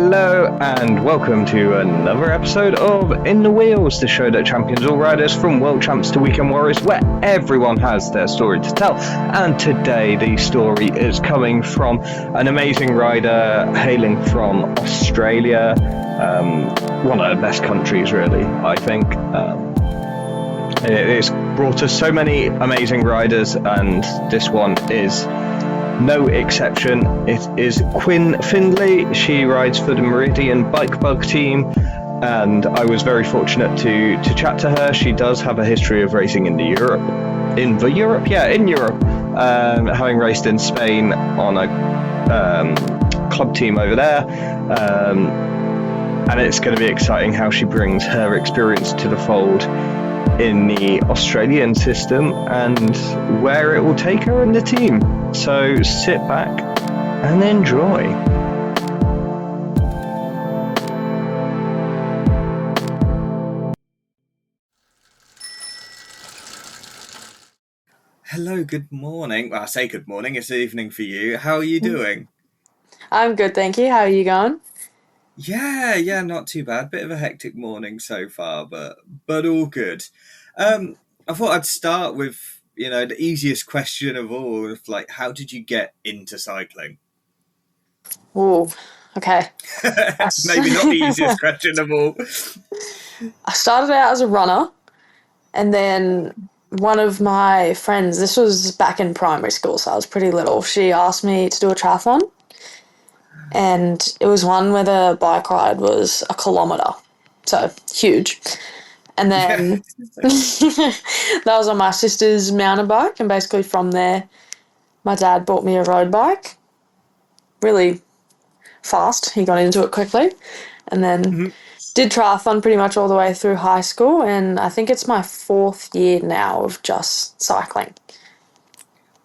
Hello and welcome to another episode of In the Wheels, the show that champions all riders from world champs to weekend warriors, where everyone has their story to tell. And today the story is coming from an amazing rider hailing from Australia, one of the best countries really, I think. It's brought us so many amazing riders, and this one is no exception. It is Quinn Findlay. She rides for the Meridian Bike Bug team, and I was very fortunate to chat to her. She does have a history of racing in Europe, having raced in Spain on a club team over there, and it's going to be exciting how she brings her experience to the fold in the Australian system and where it will take her and the team. So sit back and enjoy. Hello, good morning. Well, I say good morning, it's evening for you. How are you doing? I'm good, thank you. How are you going? Yeah, not too bad. Bit of a hectic morning so far, but all good. I thought I'd start with, the easiest question of all, of like, how did you get into cycling? Ooh, okay. Maybe not the easiest question of all. I started out as a runner, and then one of my friends, this was back in primary school, so I was pretty little, she asked me to do a triathlon, and it was one where the bike ride was 1 kilometre, so huge. And then that was on my sister's mountain bike, and basically from there, my dad bought me a road bike, really fast. He got into it quickly, and then did triathlon pretty much all the way through high school, and I think it's my 4th year now of just cycling.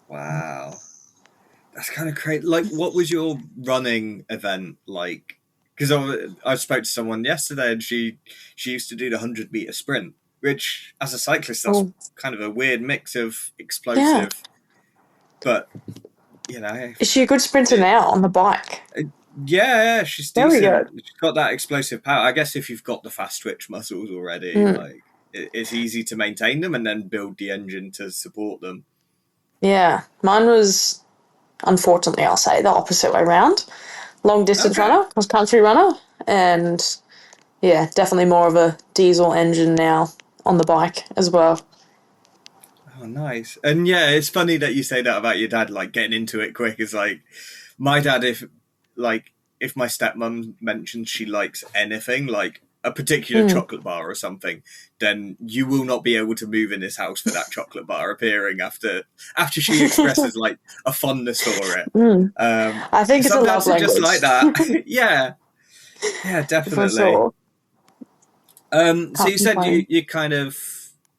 Wow. That's kind of crazy. Like, what was your running event like? Because I spoke to someone yesterday, and she used to do the 100-meter sprint, which, as a cyclist, that's kind of a weird mix of explosive. But is she a good sprinter now on the bike? Yeah, she's Very decent. good. She's got that explosive power. I guess if you've got the fast twitch muscles already, like it's easy to maintain them and then build the engine to support them. Yeah, mine was, unfortunately, I'll say, the opposite way round. Long distance runner, cross country runner, and yeah, definitely more of a diesel engine now on the bike as well. Oh, nice. And yeah, it's funny that you say that about your dad, like getting into it quick. Is like my dad, if my stepmom mentions she likes anything, like a particular chocolate bar or something, then you will not be able to move in this house for that chocolate bar appearing after she expresses like a fondness for it. I think it's a love language. Just like that. yeah, definitely. For sure. So you said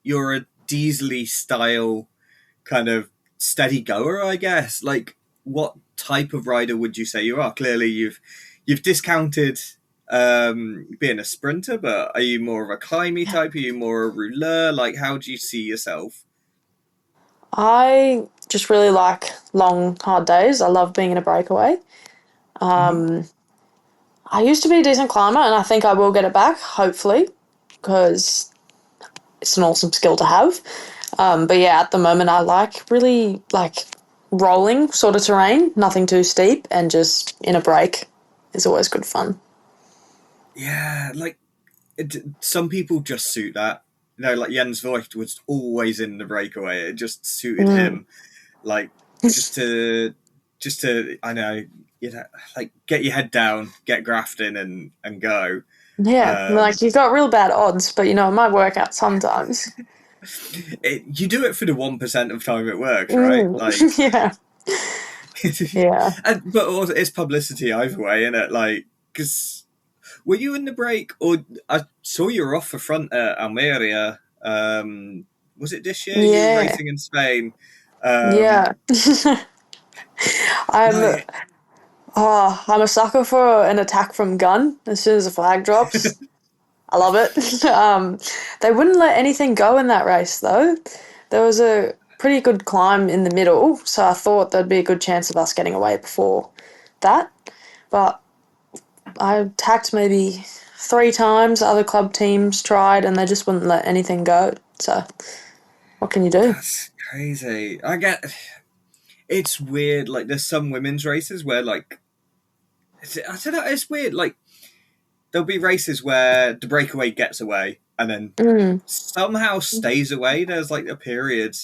you're a diesely style kind of steady goer, I guess. Like, what type of rider would you say you are? Clearly, you've discounted being a sprinter, but are you more of a climby type? Are you more a rouleur? Like, how do you see yourself? I just really like long, hard days. I love being in a breakaway. I used to be a decent climber, and I think I will get it back, hopefully, because it's an awesome skill to have. But yeah, at the moment, I really like rolling sort of terrain, nothing too steep, and just in a break is always good fun. Yeah, like some people just suit that. Like Jens Voigt was always in the breakaway. It just suited him. Like just to I know, like get your head down, get grafting and go. Yeah, like you've got real bad odds, but it might work out sometimes. You do it for the 1% of time it works, right? Like, yeah. But also, it's publicity either way, isn't it? Like, because were you in the break, or I saw you were off the front at Almeria? Was it this year? You were racing in Spain. Yeah. I'm a sucker for an attack from gun as soon as the flag drops. I love it. They wouldn't let anything go in that race, though. There was a pretty good climb in the middle, so I thought there'd be a good chance of us getting away before that. But I attacked maybe 3 times. Other club teams tried, and they just wouldn't let anything go. So, what can you do? That's crazy. I get it's weird. Like there's some women's races where like I don't know. It's weird. Like there'll be races where the breakaway gets away and then Mm. somehow stays away. There's like a period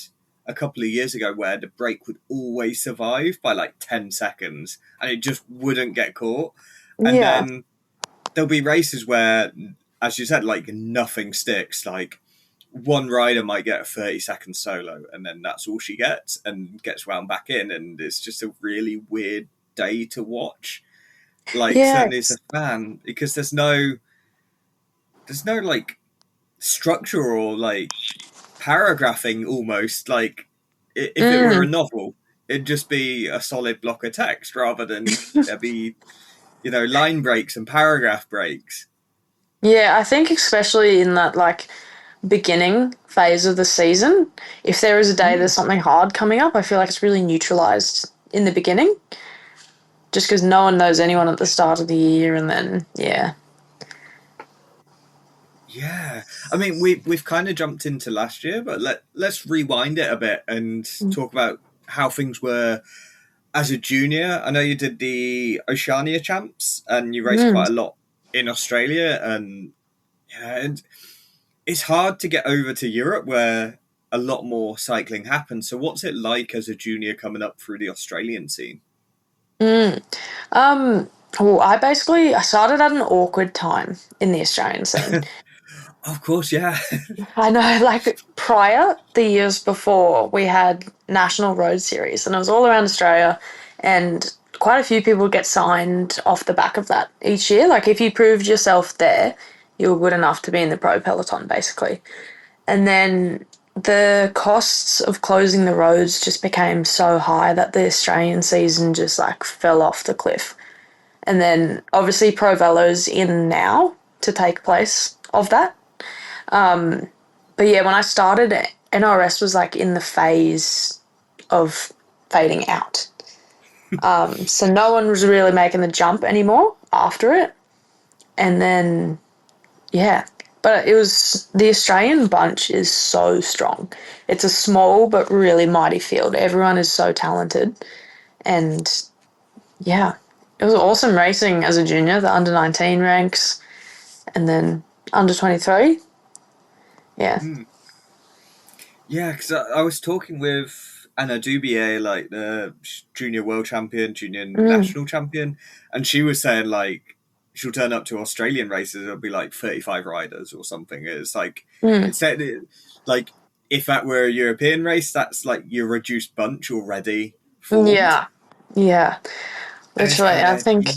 a couple of years ago where the break would always survive by like 10 seconds and it just wouldn't get caught. And Yeah. then there'll be races where, as you said, like nothing sticks. Like one rider might get a 30-second solo and then that's all she gets and gets wound back in. And it's just a really weird day to watch. Like Yeah. certainly as a fan, because there's no like structure or like paragraphing almost like if it were a Mm. novel it'd just be a solid block of text rather than there be line breaks and paragraph breaks. Yeah, I think especially in that like beginning phase of the season, if there is a day there's Mm. something hard coming up, I feel like it's really neutralized in the beginning, just because no one knows anyone at the start of the year, and then yeah. Yeah, I mean we've kind of jumped into last year, but let's rewind it a bit and talk about how things were as a junior. I know you did the Oceania champs and you raced Mm. quite a lot in Australia, and yeah, and it's hard to get over to Europe where a lot more cycling happens. So what's it like as a junior coming up through the Australian scene? Mm. Well, I started at an awkward time in the Australian scene. Of course, yeah. I know, like prior, the years before, we had National Road Series, and it was all around Australia, and quite a few people get signed off the back of that each year. Like, if you proved yourself there, you were good enough to be in the pro peloton, basically. And then the costs of closing the roads just became so high that the Australian season just like fell off the cliff. And then obviously Pro Velo's in now to take place of that. But yeah, when I started, NRS was like in the phase of fading out. So no one was really making the jump anymore after it. And then, yeah. But it was the Australian bunch is so strong. It's a small but really mighty field. Everyone is so talented. And yeah, it was awesome racing as a junior, the under 19 ranks, and then under 23. Yeah. Mm. Yeah, because I was talking with Anna Dubier, like the junior world champion, junior Mm. national champion, and she was saying like she'll turn up to Australian races, it'll be like 35 riders or something. It's like Mm. it's said like if that were a European race, that's like your reduced bunch already formed. Yeah. Yeah. And it's Literally, kind I of think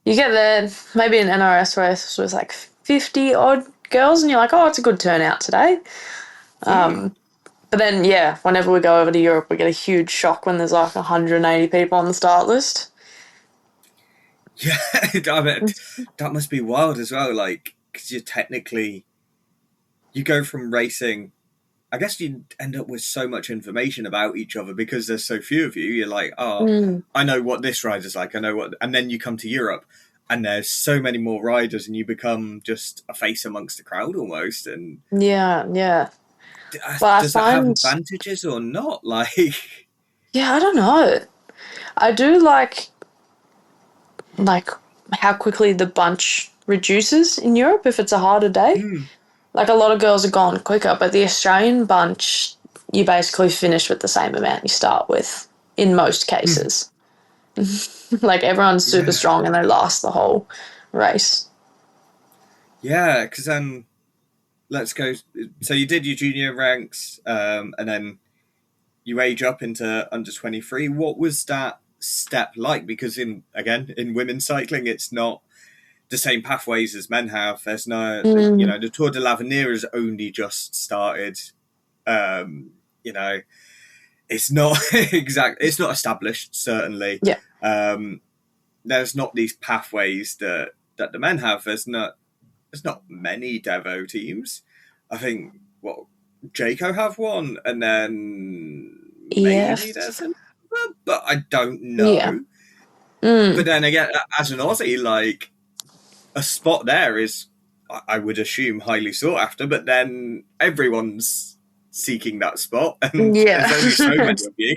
you get there, maybe an NRS race with like 50 odd girls, and you're like, oh, it's a good turnout today. mm. But then, yeah, whenever we go over to Europe, we get a huge shock when there's like 180 people on the start list. Yeah, I bet that must be wild as well. Like, because you're technically you go from racing. I guess you end up with so much information about each other because there's so few of you. You're like, oh, Mm. I know what this rider's like. I know what, and then you come to Europe, and there's so many more riders, and you become just a face amongst the crowd almost. And Yeah, yeah. But I does that have find, advantages or not? Like, yeah, I don't know. I do like how quickly the bunch reduces in Europe if it's a harder day. mm, Like a lot of girls are gone quicker, but the Australian bunch, you basically finish with the same amount you start with in most mm, cases. Like everyone's super yeah, strong and they last the whole race. yeah. Because then let's go. So you did your junior ranks, and then you age up into under 23. What was that step like? Because in women's cycling, it's not the same pathways as men have. There's no, Mm, the Tour de l'Avenir has only just started. Um, you know, it's not it's not established certainly. yeah. Um, there's not these pathways that the men have. There's not many Devo teams. I think what Jayco have one, and then Yeah. maybe there's another, but I don't Yeah. know. But then again, as an Aussie, like a spot there is, I would assume, highly sought after. But then everyone's seeking that spot, and Yeah. there's only so many of you,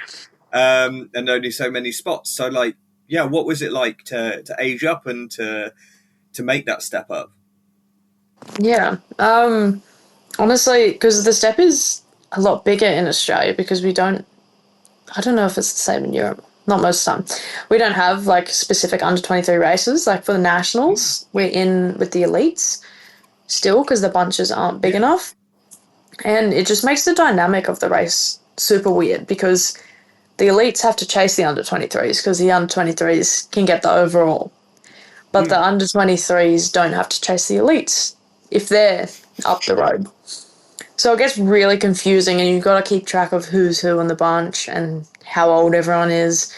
and only so many spots. So, like, yeah, what was it like to age up and to make that step up? Yeah. Honestly, because the step is a lot bigger in Australia because we don't, I don't know if it's the same in Europe. Not most of the time. We don't have like specific under 23 races. Like for the nationals, we're in with the elites still because the bunches aren't big Yeah. enough. And it just makes the dynamic of the race super weird because the elites have to chase the under 23s because the under 23s can get the overall. But the Mm. under 23s don't have to chase the elites if they're up the road. So it gets really confusing, and you've got to keep track of who's who in the bunch and how old everyone is.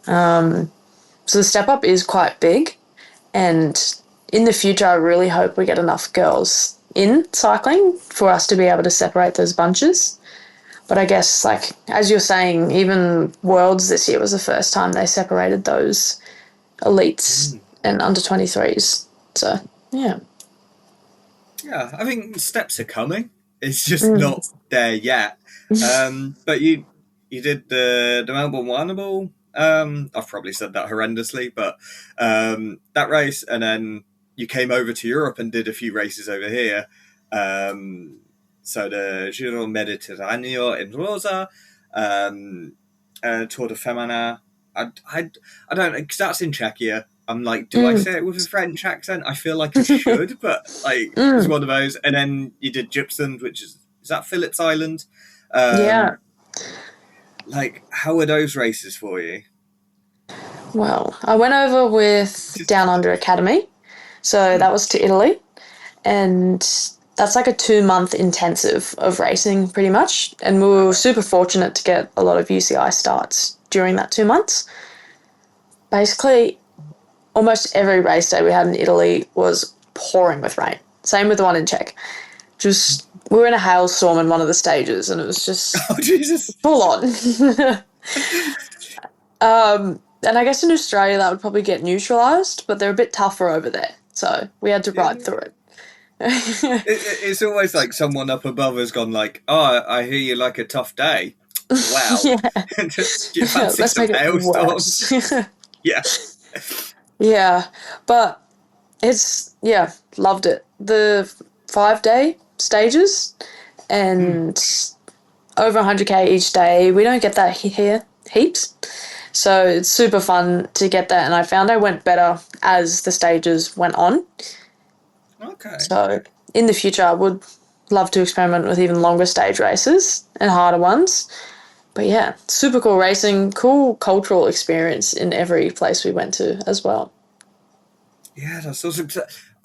So the step up is quite big, and in the future, I really hope we get enough girls in cycling for us to be able to separate those bunches. But I guess, like as you're saying, even Worlds this year was the first time they separated those elites Mm. and under 23s. So yeah. Yeah, I think steps are coming. It's just Mm. not there yet. But you did the Melbourne Warrnambool. I've probably said that horrendously, but that race, and then you came over to Europe and did a few races over here. Um, so the Giro Mediterraneo in Rosa, um, Tour de Femina. I don't know, because that's in Czechia. I'm like, do I Mm. say it with a French accent? I feel like I should, but like it's Mm. one of those. And then you did Gippsland, which is that Phillips Island? Yeah. Um, like, how were those races for you? Well, I went over with Down Under Academy. So Hmm. that was to Italy. And that's like a 2 month intensive of racing pretty much. And we were super fortunate to get a lot of UCI starts during that 2 months. Basically, almost every race day we had in Italy was pouring with rain. Same with the one in Czech. Just, we were in a hailstorm in one of the stages and it was just Oh Jesus! full on. And I guess in Australia that would probably get neutralised, but they're a bit tougher over there. So we had to ride Yeah. through it. It's always like someone up above has gone like, "Oh, I hear you like a tough day." Wow. Yeah. Do you fancy Let's some make it hailstorms? worse. Yeah. Yeah. But it's, yeah, loved it. The 5 day stages Hmm. and over 100k each day. We don't get that here heaps. So it's super fun to get that. And I found I went better as the stages went on. Okay. So in the future, I would love to experiment with even longer stage races and harder ones. But yeah, super cool racing, cool cultural experience in every place we went to as well. Yeah, that's awesome.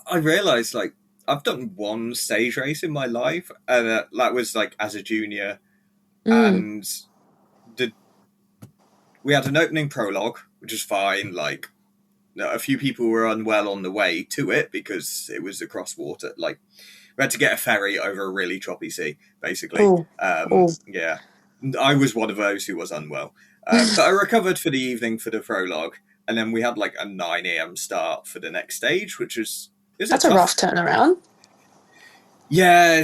I realised like I've done one stage race in my life, and that was like as a junior, Mm, and the we had an opening prologue, which was fine. Like a few people were unwell on the way to it because it was across water. Like we had to get a ferry over a really choppy sea, basically. oh, oh, Yeah, I was one of those who was unwell, but I recovered for the evening for the prologue, and then we had like a 9 a.m. start for the next stage, which was is a that's a rough tough. turnaround. Yeah,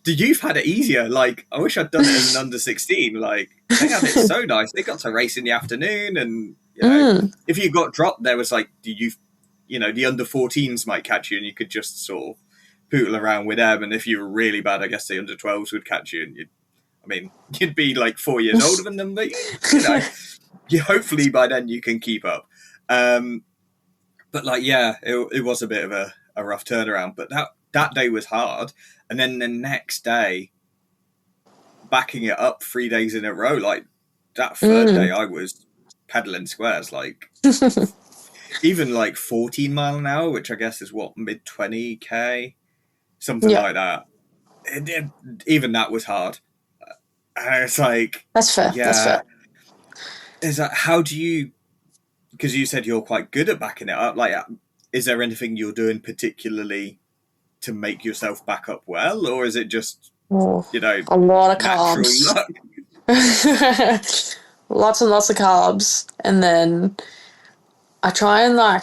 the youth had it easier. Like I wish I'd done it as an under 16. Like they had it so nice. They got to race in the afternoon, and Mm, if you got dropped, there was like the youth, the under 14s might catch you, and you could just sort of poodle around with them. And if you were really bad, I guess the under 12s would catch you, and you'd be like 4 years older than them, but you hopefully by then you can keep up. Um, but like, yeah, it was a bit of a rough turnaround, but that day was hard. And then the next day, backing it up 3 days in a row, like that third day, mm. I was pedaling squares, like even like 14 mile an hour, which I guess is what, mid 20k, something Yeah, like that. Even that was hard. And it's like, that's fair. That's yeah, fair. is that how do you? Because you said you're quite good at backing it up. Like, is there anything you're doing particularly to make yourself back up well, or is it just Oh, you know a lot of natural carbs. luck? A lots and lots of carbs, and then I try and I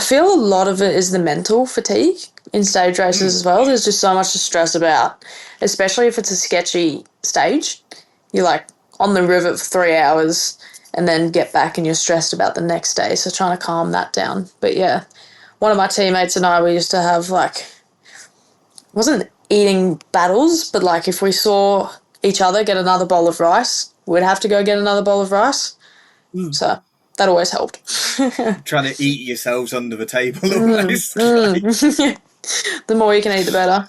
feel a lot of it is the mental fatigue in stage races as well. There's just so much to stress about, especially if it's a sketchy stage. You're like on the river for 3 hours and then get back and you're stressed about the next day. So trying to calm that down. But yeah, one of my teammates and I, we used to have wasn't eating battles, but if we saw each other get another bowl of rice, we'd have to go get another bowl of rice. So that always helped. Trying to eat yourselves under the table almost. The more you can eat, the better.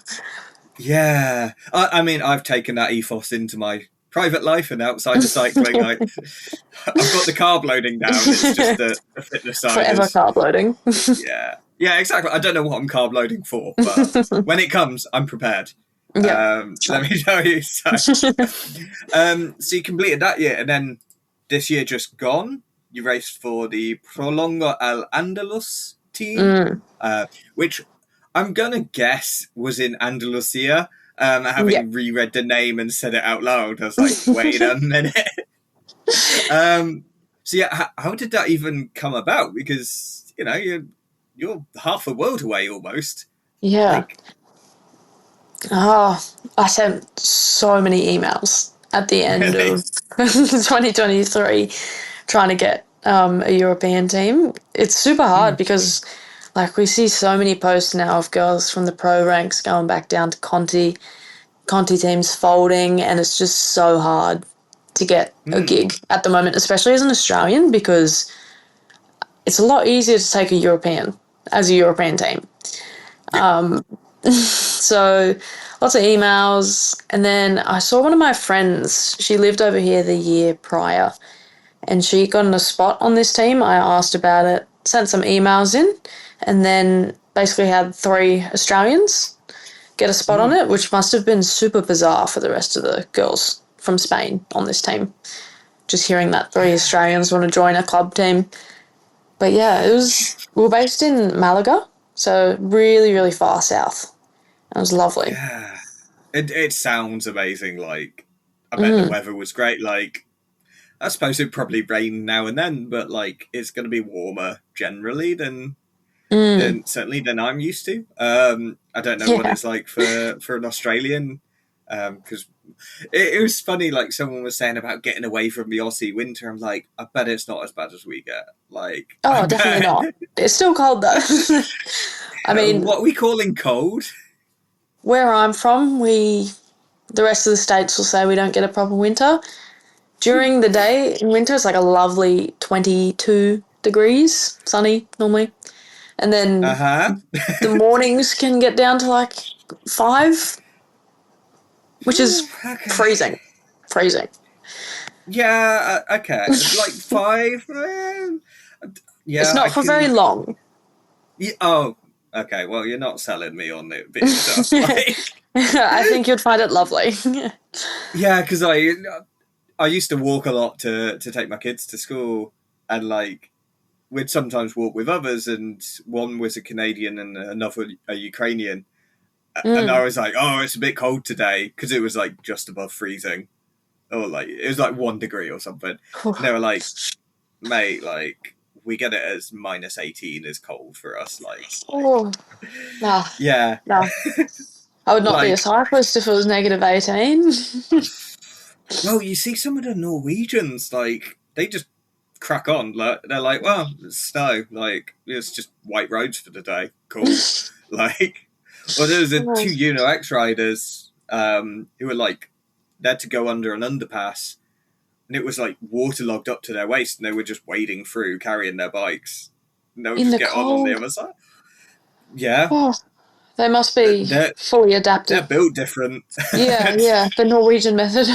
Yeah. I mean, I've taken that ethos into my private life and outside of cycling. I've got the carb loading down. It's just the fitness side. Forever carb loading. Yeah. Yeah, exactly. I don't know what I'm carb loading for, but when it comes, I'm prepared. Let me tell you. So you completed that year, and then this year just gone. You raced for the Prolongo Al Andalus team, which I'm going to guess was in Andalusia. Having reread the name and said it out loud, I was like, wait a minute. So yeah, how did that even come about? Because, you're half a world away almost. Yeah. I sent so many emails at the end of 2023 trying to get a European team. It's super hard because we see so many posts now of girls from the pro ranks going back down to Conti teams folding, and it's just so hard to get a gig at the moment, especially as an Australian, because it's a lot easier to take a European as a European team. So lots of emails, and then I saw one of my friends, she lived over here the year prior, and she got in a spot on this team. I asked about it, sent some emails in, and then basically had 3 Australians get a spot on it, which must have been super bizarre for the rest of the girls from Spain on this team. Just hearing that 3 Australians want to join a club team. But yeah, we were based in Malaga, so really, really far south. It was lovely. Yeah. It sounds amazing. I bet the weather was great. I suppose it probably rained now and then, but it's going to be warmer generally than certainly than I'm used to. I don't know what it's like for an Australian, because it was funny. Someone was saying about getting away from the Aussie winter. I'm like, I bet it's not as bad as we get. Definitely not. It's still cold though. I mean, what are we calling cold? Where I'm from, the rest of the states will say we don't get a proper winter. During the day in winter, it's a lovely 22 degrees, sunny normally. And then the mornings can get down to 5, which is freezing. Freezing. Yeah, okay. 5. Yeah, it's not for very long. Yeah, oh, okay. Well, you're not selling me on it being tough. I think you'd find it lovely. Yeah, because I used to walk a lot to take my kids to school, and we'd sometimes walk with others, and one was a Canadian and another a Ukrainian, and I was like, oh, it's a bit cold today, because it was just above freezing, or it was 1 degree or something. And they were like, mate, we get it as minus 18 is cold for us. Nah. Yeah. Nah. I would not be a cyclist if it was negative 18. Well, you see some of the Norwegians, they just crack on. They're like, well, it's snow. It's just white roads for the day. Cool. Well, there was 2 Uno X riders who were they had to go under an underpass, and it was waterlogged up to their waist, and they were just wading through, carrying their bikes. And they would just get on the other side. Yeah. Oh, they must be fully adapted. They're built different. Yeah, the Norwegian method.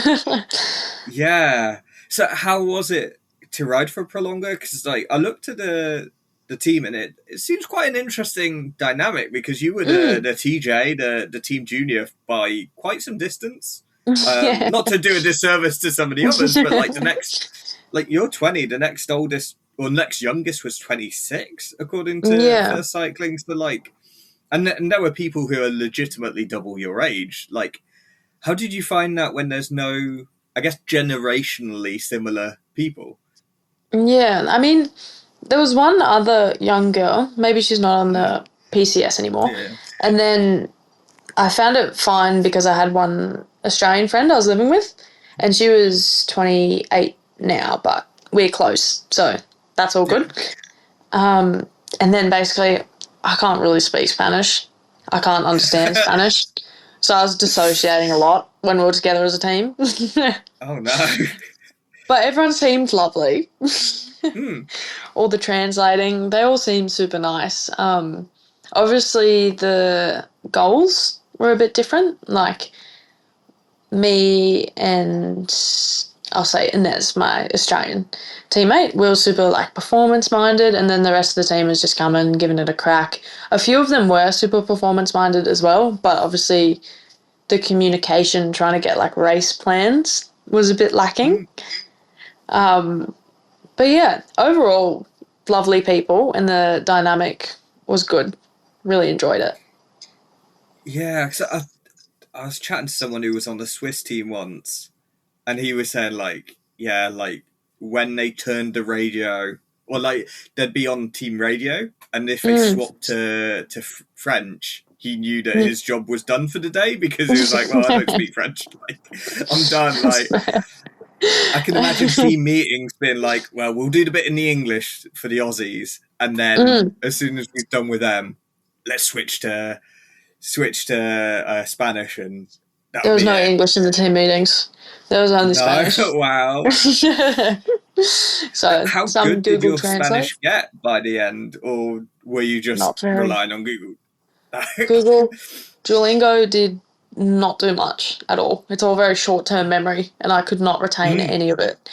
Yeah. So how was it to ride for Prolongo? Because I looked at the team, and it seems quite an interesting dynamic, because you were the TJ, the team junior, by quite some distance. Not to do a disservice to some of the others, but the next, you're 20, the next oldest or next youngest was 26, according to First Cycling. So and there were people who are legitimately double your age. How did you find that when there's no, I guess, generationally similar people. Yeah, I mean, there was one other young girl. Maybe she's not on the PCS anymore. Yeah. And then I found it fine because I had one Australian friend I was living with, and she was 28 now, but we're close, so that's all Yeah. good. And then basically, I can't really speak Spanish. I can't understand Spanish. So I was dissociating a lot when we were together as a team. Oh no. But everyone seemed lovely. Hmm. All the translating, they all seemed super nice. Obviously, the goals were a bit different. Like, me and I'll say Inez, my Australian teammate, we were super like performance minded, and then the rest of the team was just coming, giving it a crack. A few of them were super performance minded as well, but obviously the communication trying to get like race plans was a bit lacking. Hmm. But yeah, overall, lovely people, and the dynamic was good. Really enjoyed it. Yeah, 'cause I was chatting to someone who was on the Swiss team once, and he was saying like, yeah, like when they turned the radio, or like they'd be on team radio, and if they Mm. swapped to French, he knew that Mm. his job was done for the day because he was like, well, I don't speak French, like I'm done. Like I can imagine team meetings being like, well, we'll do the bit in the English for the Aussies, and then Mm. as soon as we've done with them, let's switch to Spanish, and that There would was be no it. English in the team meetings. There was only No, Spanish. wow. So How some good did Google your Translate. Spanish get by the end, or were you just Not very. relying on Google? Google Duolingo did not do much at all. It's all very short term memory, and I could not retain Mm. any of it.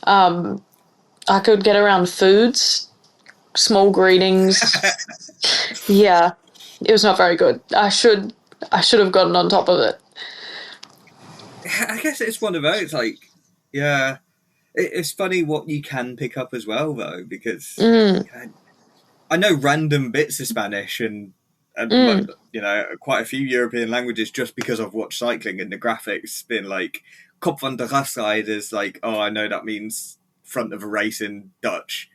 I could get around foods, small greetings. Yeah, it was not very good. I should have gotten on top of it. I guess it's one of those. Like, yeah, it's funny what you can pick up as well, though, because Mm, I know random bits of Spanish and mm, quite a few European languages just because I've watched cycling and the graphics been like Kop van der Rasseid is like, oh, I know that means front of a race in Dutch,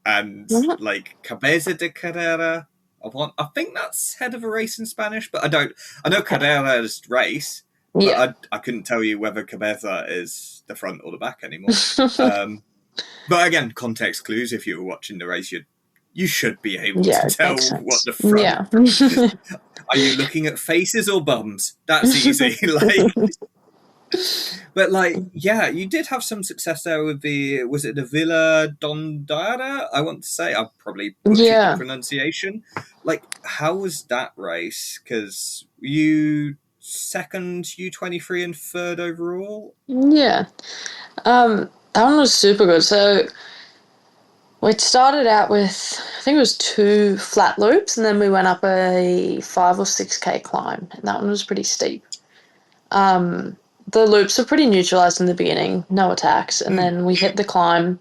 and what? like Cabeza de Carrera. I think that's head of a race in Spanish, but I don't. I know Okay. Carrera is race, but Yeah. I couldn't tell you whether Cabeza is the front or the back anymore. Um, but again, context clues. If you were watching the race, you should be able to Yeah, it makes tell what sense. the front. Yeah. Are you looking at faces or bums? That's easy. But like, yeah, you did have some success there with was it the Villa Dondara? I want to say I probably butchered the Yeah. pronunciation. Like, how was that race? Because you second U23 and third overall. Yeah. That one was super good. So we started out with, I think it was two flat loops, and then we went up a 5 or 6K climb, and that one was pretty steep. The loops were pretty neutralized in the beginning, no attacks, and Mm. then we hit the climb.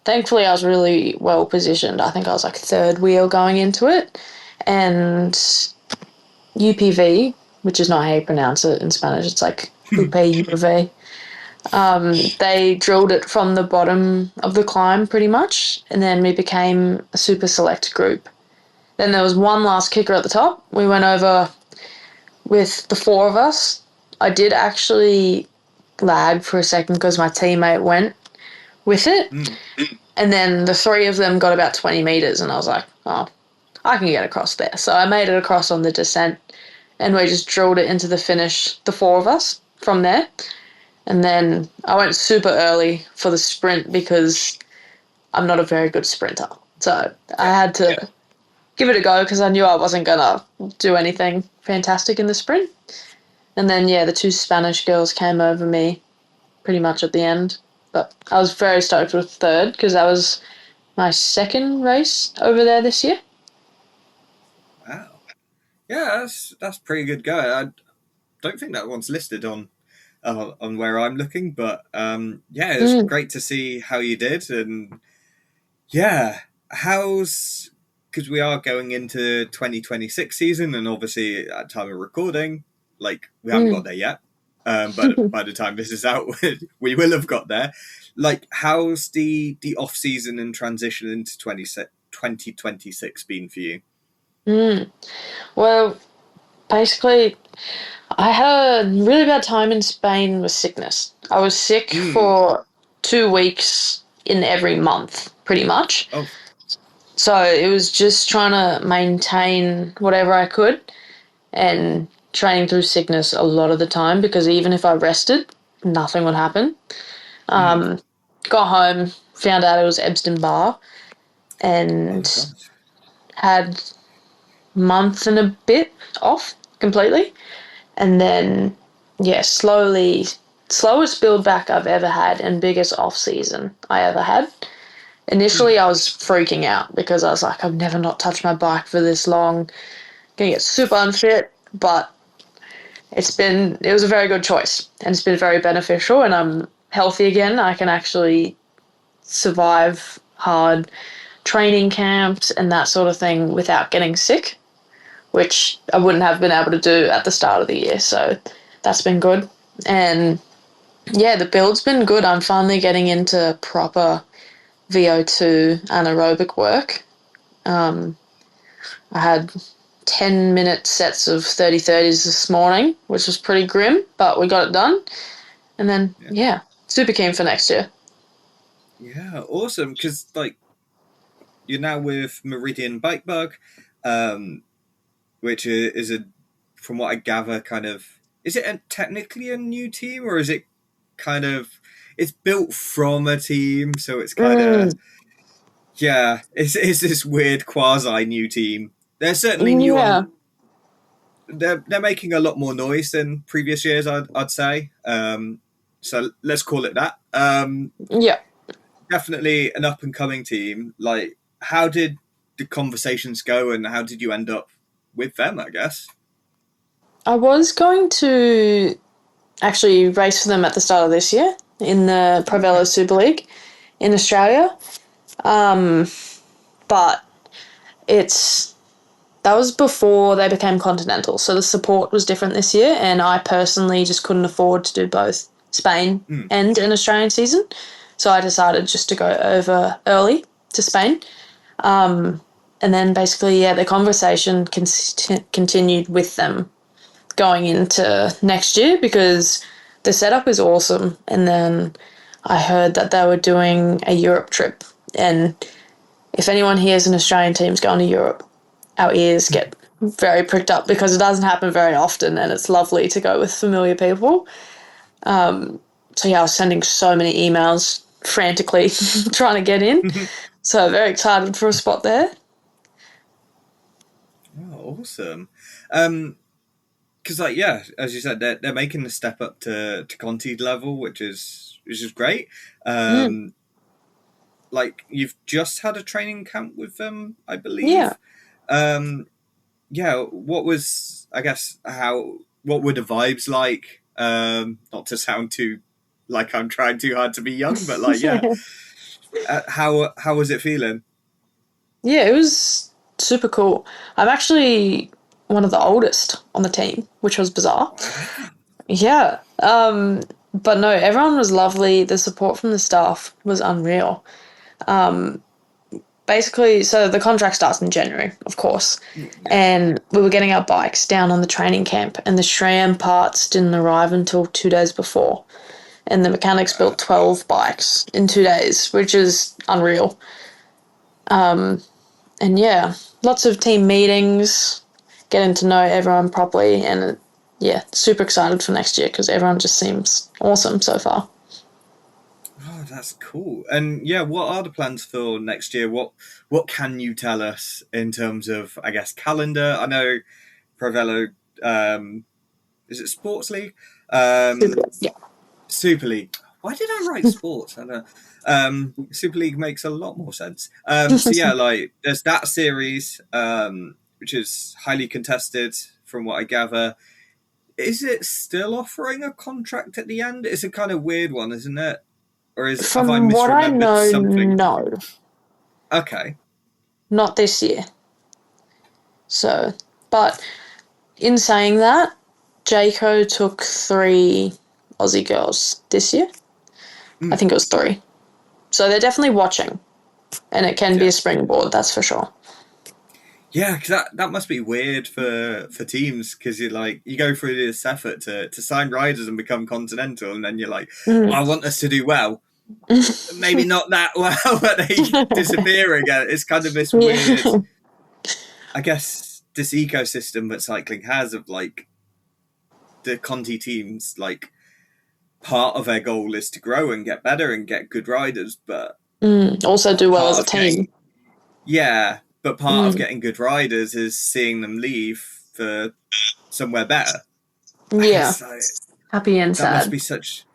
Thankfully, I was really well positioned. I think I was like third wheel going into it, and UPV, which is not how you pronounce it in Spanish, it's like UPV. They drilled it from the bottom of the climb pretty much, and then we became a super select group. Then there was one last kicker at the top. We went over with the four of us. I did actually lag for a second because my teammate went with it, Mm. and then the three of them got about 20 meters, and I was like, oh, I can get across there. So I made it across on the descent, and we just drilled it into the finish, the four of us, from there. And then I went super early for the sprint because I'm not a very good sprinter. So I Yeah. had to give it a go because I knew I wasn't going to do anything fantastic in the sprint. And then, yeah, the two Spanish girls came over me pretty much at the end. But I was very stoked with third because that was my second race over there this year. Wow. Yeah, that's pretty good go. I don't think that one's listed on where I'm looking, but yeah, it's Mm. great to see how you did, and yeah, how's because we are going into 2026 season, and obviously at time of recording, like we haven't got Mm. there yet. But by the time this is out, we will have got there. Like, how's the off season and transition into 2026 been for you? Mm. Well, basically, I had a really bad time in Spain with sickness. I was sick Mm. for 2 weeks in every month, pretty much. Oh, So it was just trying to maintain whatever I could and training through sickness a lot of the time because even if I rested, nothing would happen. mm. Um, got home, found out it was Epstein Barr, and Oh gosh. had month and a bit off completely. And then, yeah, slowest build back I've ever had and biggest off season I ever had. Initially, Mm. I was freaking out because I was like, I've never not touched my bike for this long. Gonna get super unfit, but it was a very good choice and it's been very beneficial. And I'm healthy again. I can actually survive hard training camps and that sort of thing without getting sick, which I wouldn't have been able to do at the start of the year. So that's been good. And yeah, the build's been good. I'm finally getting into proper VO2 anaerobic work. Um, I had 10-minute sets of 30-30s this morning, which was pretty grim, but we got it done. And then, Yeah. yeah, super keen for next year. Yeah, awesome. Because like you're now with Meridian Bike Bug, um, which is a, from what I gather, kind of, is it technically a new team, or is it kind of, it's built from a team, so it's kind of, Mm, yeah, it's this weird quasi new team. They're certainly new yeah, on. They're making a lot more noise than previous years, I'd say. So let's call it that. yeah. Definitely an up and coming team. Like, how did the conversations go, and how did you end up with them? I guess. I was going to actually race for them at the start of this year in the Okay. Provello Super League in Australia. Um, but it's that was before they became Continental, so the support was different this year, and I personally just couldn't afford to do both Spain Mm. and an Australian season, so I decided just to go over early to Spain. And then basically, yeah, the conversation continued with them going into next year because the setup is awesome. And then I heard that they were doing a Europe trip. And if anyone hears an Australian team's going to Europe, our ears get very pricked up because it doesn't happen very often and it's lovely to go with familiar people. So yeah, I was sending so many emails frantically trying to get in. So very excited for a spot there. Oh, awesome. Because like yeah, as you said, they're making the step up to Conti level, which is great. Mm, Um, like you've just had a training camp with them, I yeah. believe. Um, yeah, what was, I guess, how, what were the vibes like? Not to sound too like I'm trying too hard to be young, but like yeah, how was it feeling? Yeah, it was super cool. I'm actually one of the oldest on the team, which was bizarre. Wow. Yeah. But no, everyone was lovely. The support from the staff was unreal. Basically, so the contract starts in January, of course. Yeah. And we were getting our bikes down on the training camp, and the SRAM parts didn't arrive until 2 days before. And the mechanics built 12 bikes in 2 days, which is unreal. And yeah, lots of team meetings, getting to know everyone properly, and yeah, super excited for next year because everyone just seems awesome so far. Oh, that's cool. And yeah, what are the plans for next year? What can you tell us in terms of, I guess, calendar? I know Provello, um, is it Sports League? Super. Um, Yeah. Super League. Why did I write sports? I don't know. Super League makes a lot more sense. So yeah, like there's that series, which is highly contested from what I gather. Is it still offering a contract at the end? It's a kind of weird one, isn't it? Or have I From what I misremembered know, something? no, Okay. not this year. So, but in saying that, Jayco took 3 Aussie girls this year. I think it was 3. So they're definitely watching, and it can be a springboard, that's for sure. Yeah, because that must be weird for teams, because you're like, you go through this effort to sign riders and become continental, and then you're like, I want us to do well. Maybe not that well, but they disappear again. It's kind of this weird, I guess, this ecosystem that cycling has of like the Conti teams, like part of their goal is to grow and get better and get good riders, but Also do well as a team. But part of getting good riders is seeing them leave for somewhere better. Yeah. Happy and sad. Must be such,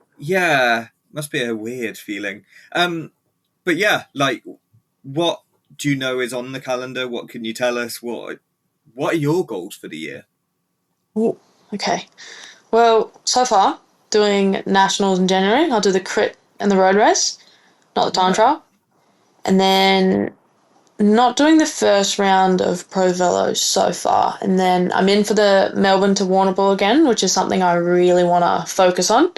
must be a weird feeling. But yeah, like, what do you know is on the calendar? What can you tell us? What are your goals for the year? Ooh, okay. Well, so far, doing nationals in January. I'll do the crit and the road race, not the time trial. And then not doing the first round of Pro Velo so far. And then I'm in for the Melbourne to Warrnambool again, which is something I really want to focus on.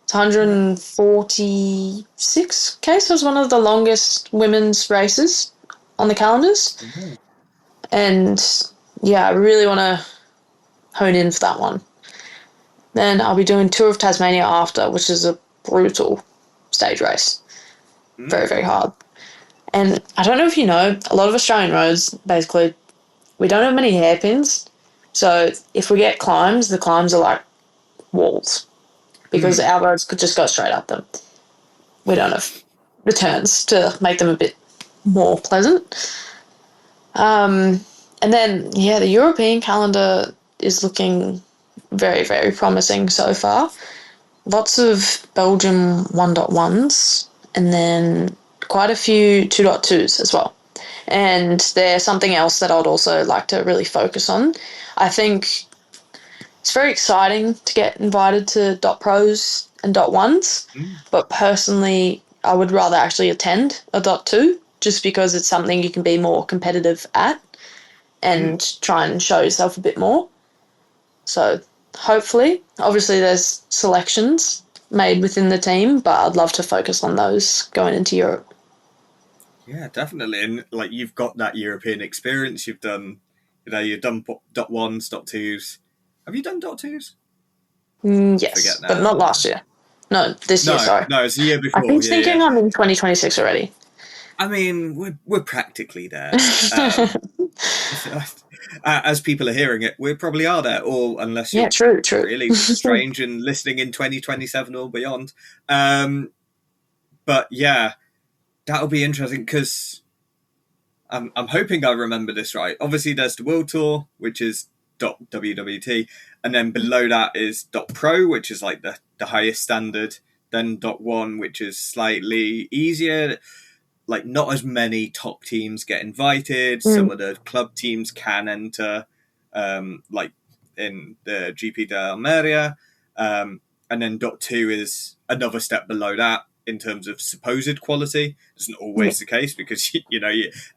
It's 146k, so it's one of the longest women's races on the calendars. And yeah, I really want to hone in for that one. Then I'll be doing Tour of Tasmania after, which is a brutal stage race. Very, very hard. And I don't know if you know, a lot of Australian roads, basically, we don't have many hairpins. So if we get climbs, the climbs are like walls, because our roads could just go straight up them. We don't have returns to make them a bit more pleasant. And then, yeah, the European calendar is looking very, very promising so far. Lots of Belgium 1.1s, and then quite a few 2.2s as well. And there's something else that I'd also like to really focus on. I think it's very exciting to get invited to dot pros and dot ones, but personally, I would rather actually attend a dot two, just because it's something you can be more competitive at and try and show yourself a bit more. So hopefully, obviously there's selections made within the team, but I'd love to focus on those going into Europe. Yeah, definitely. And like, you've got that European experience. You've done dot ones, dot twos. Have you done dot twos? Yes, but not last year. No, this year, sorry. No, it's the year before. I keep thinking I'm in 2026 already. I mean, we're practically there. As people are hearing it, we probably are there, or unless you're true. really strange and listening in 2027 or beyond. But yeah, that'll be interesting, because I'm hoping I remember this right. Obviously, there's the World Tour, which is .wwt, and then below that is .pro, which is like the highest standard. Then .1, which is slightly easier. Like, not as many top teams get invited. Some of the club teams can enter, like in the GP de Almeria. And then .2 is another step below that in terms of supposed quality. It's not always the case, because you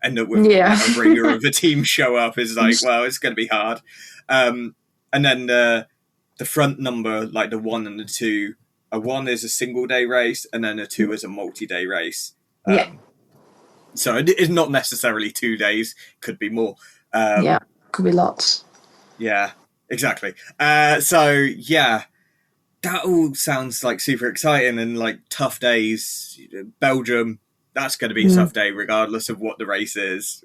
end up with like, a ringer of a team show up. Is like, well, it's going to be hard. And then the front number, like the 1 and the 2, a 1 is a single day race, and then a 2 is a multi-day race. So it's not necessarily 2 days, could be more. Could be lots. Yeah, exactly. So yeah, that all sounds like super exciting and like tough days. Belgium, that's going to be a tough day regardless of what the race is.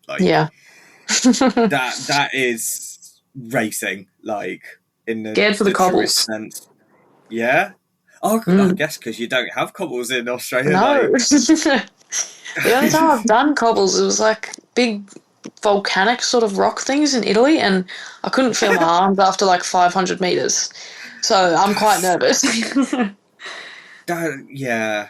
Like, that is racing, like, in the scared for the cobbles sense. Yeah. Oh, I guess because you don't have cobbles in Australia. No. The only time I've done cobbles, it was like big volcanic sort of rock things in Italy, and I couldn't feel my arms after like 500 meters. So I'm quite nervous. Yeah.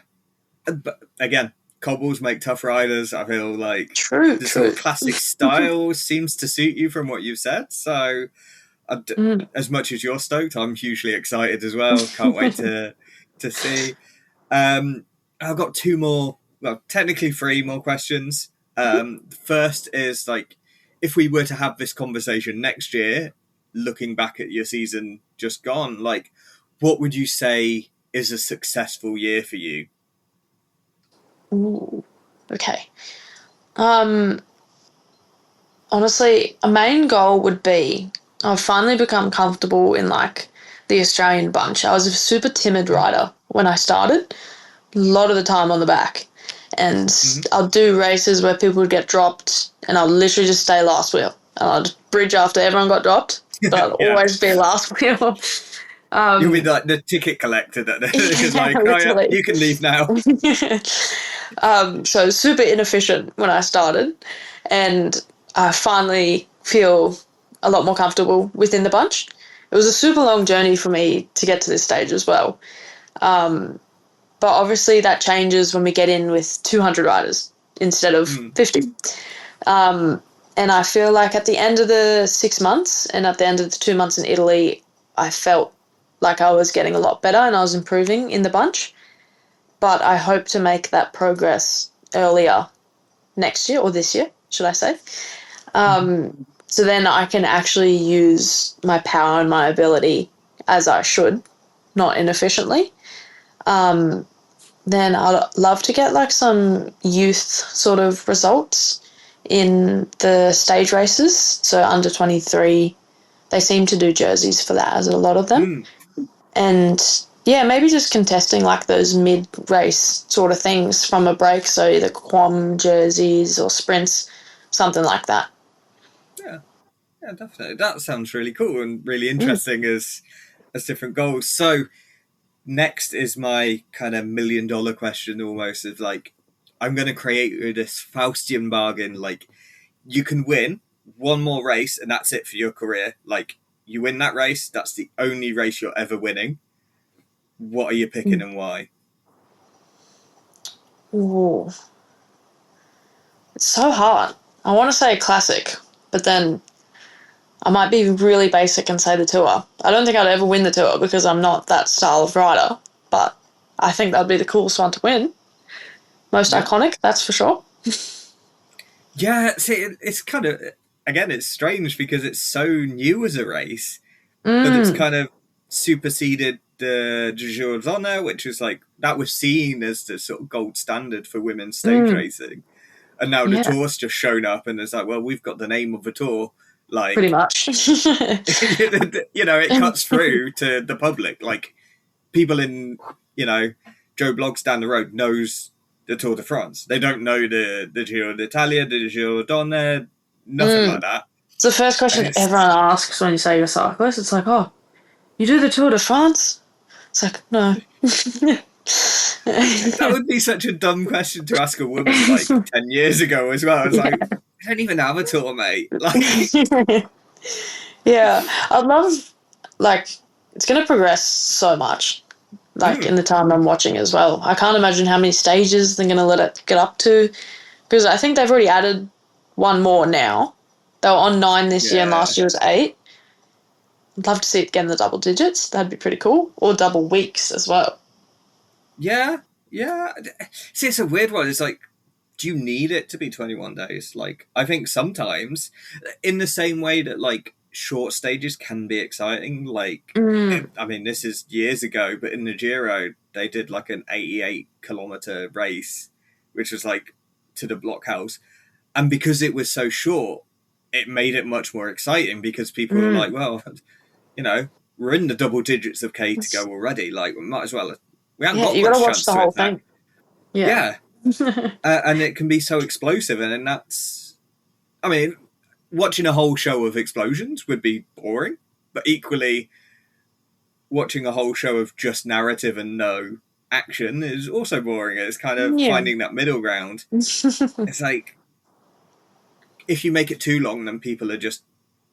But again, cobbles make tough riders. I feel like true. Sort of classic style seems to suit you from what you've said. So as much as you're stoked, I'm hugely excited as well. Can't wait to see. I've got 2 more, well, technically 3 more questions. The first is, like, if we were to have this conversation next year, looking back at your season just gone, like, what would you say is a successful year for you? Ooh, okay. Um, Honestly, a main goal would be I've finally become comfortable in like the Australian bunch. I was a super timid rider when I started, a lot of the time on the back. And Mm-hmm. I'll do races where people would get dropped and I'll literally just stay last wheel. And I'd bridge after everyone got dropped, but I'd Yeah. always be last wheel. You'll be like the ticket collector that is Yeah, like, oh yeah, literally. you can leave now. So super inefficient when I started, and I finally feel a lot more comfortable within the bunch. It was a super long journey for me to get to this stage as well. But obviously that changes when we get in with 200 riders instead of 50. And I feel like at the end of the 6 months and at the end of the 2 months in Italy, I felt like I was getting a lot better and I was improving in the bunch. But I hope to make that progress earlier next year or this year, should I say. So then I can actually use my power and my ability as I should, not inefficiently. Then I'd love to get like some youth sort of results in the stage races. So under 23, they seem to do jerseys for that as a lot of them. Mm. And yeah, maybe just contesting like those mid race sort of things from a break. So either quam jerseys or sprints, something like that. Yeah, yeah, definitely. That sounds really cool and really Mm. interesting as different goals. So next is my kind of $1 million question almost of like, I'm going to create this Faustian bargain. Like, you can win one more race and that's it for your career. Like, you win that race, that's the only race you're ever winning. What are you picking and why? Ooh, it's so hard. I want to say classic, but then I might be really basic and say the tour. I don't think I'd ever win the tour because I'm not that style of rider, but I think that'd be the coolest one to win. Most Yeah. iconic, that's for sure. Yeah, see, it's kind of, again, it's strange because it's so new as a race, but it's Mm, kind of superseded the Jour d'Honneur, which is like, that was seen as the sort of gold standard for women's stage mm, racing. And now the yeah, tour's just shown up and it's like, well, we've got the name of the tour. pretty Like, much. it cuts through to the public. Like, people in, you know, Joe Bloggs down the road knows the Tour de France. They don't know the Giro d'Italia, the Giro d'Honneur, nothing like Mm. that. It's the first question everyone It's, asks when you say you're a cyclist. It's like, oh, you do the Tour de France? It's like, no. that would be such a dumb question to ask a woman like 10 years ago as well. It's like, I don't even have a tour, mate. Like, Yeah, I'd love, like, it's going to progress so much, like, in the time I'm watching as well. I can't imagine how many stages they're going to let it get up to, because I think they've already added one more now. They were on 9 this year and yeah. last year was 8. I'd love to see it get in the double digits. That'd be pretty cool. Or double weeks as well. Yeah. Yeah. See, it's a weird one. It's like, do you need it to be 21 days? Like, I think sometimes, in the same way that, like, short stages can be exciting. Like, Mm, I mean, this is years ago, but in the Giro, they did, like, an 88-kilometer race, which was, like, to the blockhouse. And because it was so short, it made it much more exciting because people were like, mm. well, you know, we're in the double digits of K to go already. Like, we might as well. We haven't Yeah, got you got to much watch chance the to whole attack. thing. Yeah. Yeah, and it can be so explosive, and that's. I mean, watching a whole show of explosions would be boring, but equally, watching a whole show of just narrative and no action is also boring. It's kind of Yeah. finding that middle ground. It's like if you make it too long, then people are just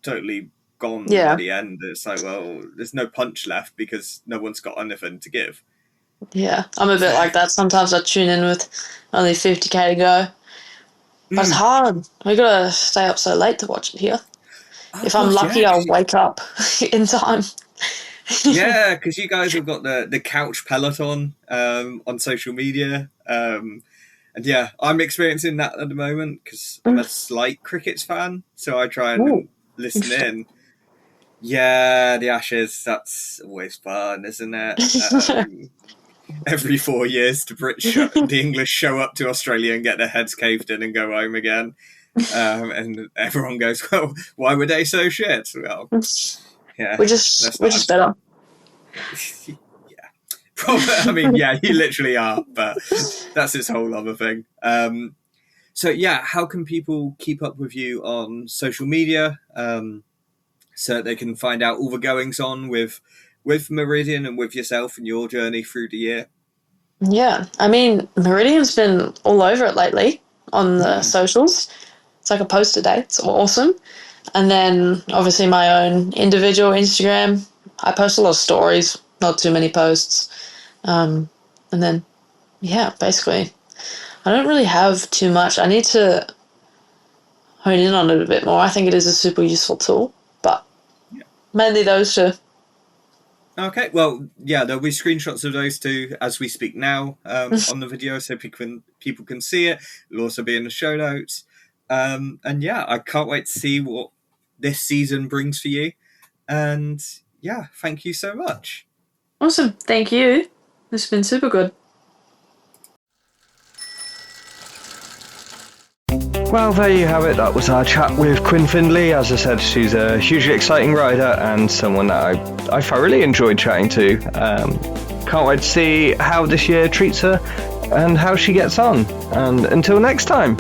totally gone by Yeah. the end. It's like, well, there's no punch left because no one's got anything to give. Yeah. I'm a bit like that. Sometimes I tune in with only 50k to go. But it's Mm. hard. We gotta stay up so late to watch it here. Oh If I'm gosh, lucky, yeah, I'll wake up in time. yeah, because you guys have got the couch peloton on social media, and yeah, I'm experiencing that at the moment because I'm a slight crickets fan, so I try Ooh, and listen interesting. in. Yeah, the Ashes, that's always fun, isn't it? Every 4 years, the English show up to Australia and get their heads caved in and go home again. And everyone goes, well, why were they so shit? Well, yeah, we're just better. Yeah. I mean, yeah, you literally are, but that's this whole other thing. So yeah, how can people keep up with you on social media, so that they can find out all the goings on with Meridian and with yourself and your journey through the year? Yeah, I mean, Meridian's been all over it lately on the socials. It's like a post a day. It's awesome. And then obviously my own individual Instagram. I post a lot of stories, not too many posts. And then, yeah, basically, I don't really have too much. I need to hone in on it a bit more. I think it is a super useful tool, but mainly those two. Okay, well, yeah, there'll be screenshots of those two as we speak now on the video, so people can see it. It'll also be in the show notes. And yeah, I can't wait to see what this season brings for you. And yeah, thank you so much. Awesome. Thank you. This has been super good. Well, there you have it. That was our chat with Quinn Findlay. As I said, she's a hugely exciting rider and someone that I thoroughly enjoyed chatting to. Can't wait to see how this year treats her and how she gets on. And until next time.